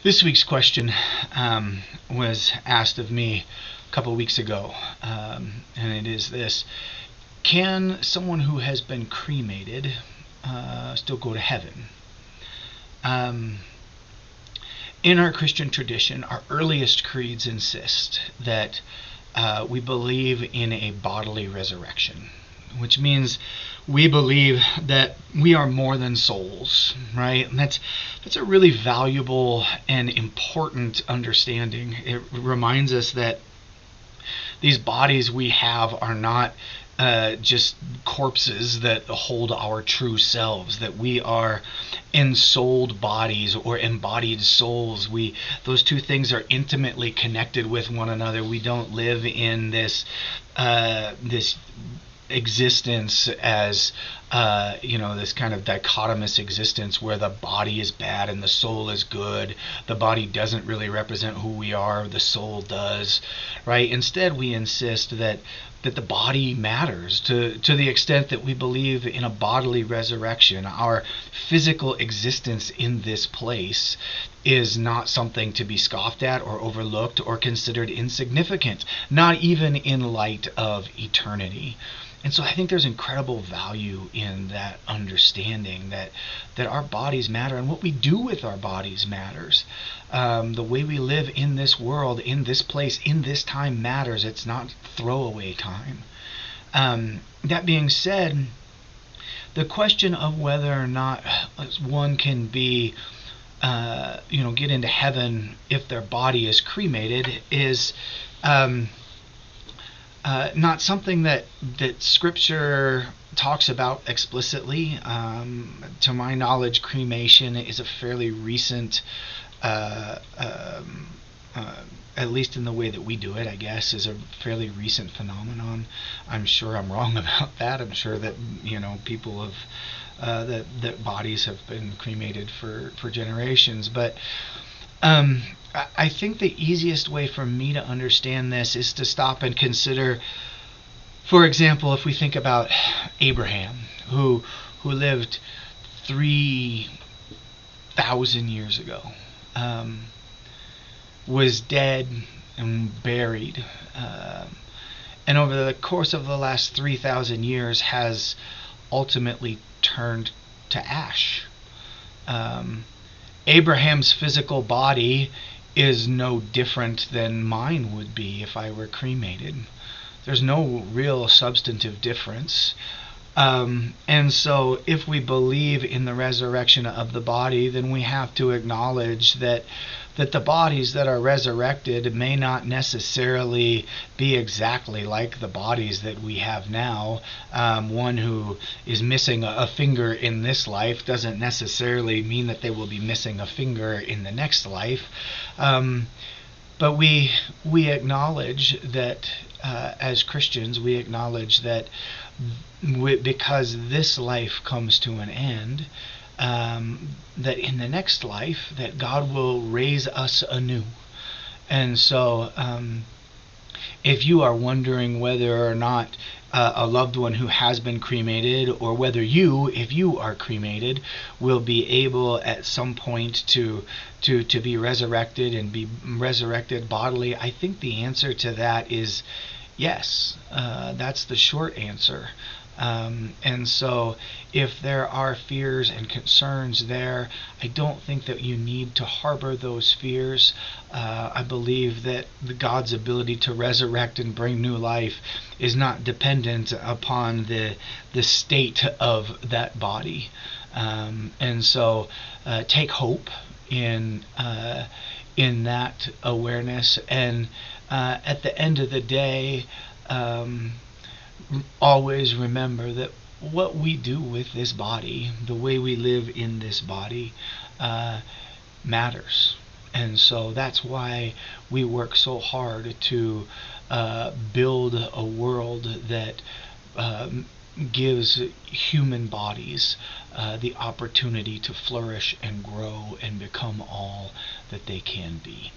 This week's question was asked of me a couple weeks ago, and it is this: can someone who has been cremated still go to heaven? Um, in our Christian tradition, our earliest creeds insist that we believe in a bodily resurrection, which means we believe that we are more than souls, right? And that's a really valuable and important understanding. It reminds us that these bodies we have are not just corpses that hold our true selves, that we are ensouled bodies or embodied souls. Those two things are intimately connected with one another. We don't live in this existence as this kind of dichotomous existence where the body is bad and the soul is good. The body doesn't really represent who we are, the soul does, right? Instead, we insist that the body matters to the extent that we believe in a bodily resurrection. Our physical existence in this place is not something to be scoffed at or overlooked or considered insignificant, not even in light of eternity. And so I think there's incredible value in that understanding that our bodies matter and what we do with our bodies matters. The way we live in this world, in this place, in this time matters. It's not throwaway time. That being said, the question of whether or not one can be get into heaven if their body is cremated is not something that Scripture talks about explicitly. To my knowledge, cremation is a fairly recent, at least in the way that we do it, I guess, is a fairly recent phenomenon. I'm sure I'm wrong about that. I'm sure that people have that bodies have been cremated for generations, but I think the easiest way for me to understand this is to stop and consider, for example, if we think about Abraham, who lived 3,000 years ago, was dead and buried, and over the course of the last 3,000 years has ultimately turned to ash. Abraham's physical body is no different than mine would be if I were cremated. There's no real substantive difference. And so if we believe in the resurrection of the body, then we have to acknowledge that the bodies that are resurrected may not necessarily be exactly like the bodies that we have now. One who is missing a finger in this life doesn't necessarily mean that they will be missing a finger in the next life. But we acknowledge that as Christians, we acknowledge that because this life comes to an end, that in the next life that God will raise us anew. And so if you are wondering whether or not a loved one who has been cremated, or whether if you are cremated, will be able at some point to be resurrected and be resurrected bodily, I think the answer to that is yes. That's the short answer. And so if there are fears and concerns there, I don't think that you need to harbor those fears. I believe that God's ability to resurrect and bring new life is not dependent upon the state of that body. And so take hope in that awareness. And at the end of the day, always remember that what we do with this body, the way we live in this body, matters. And so that's why we work so hard to build a world that gives human bodies the opportunity to flourish and grow and become all that they can be.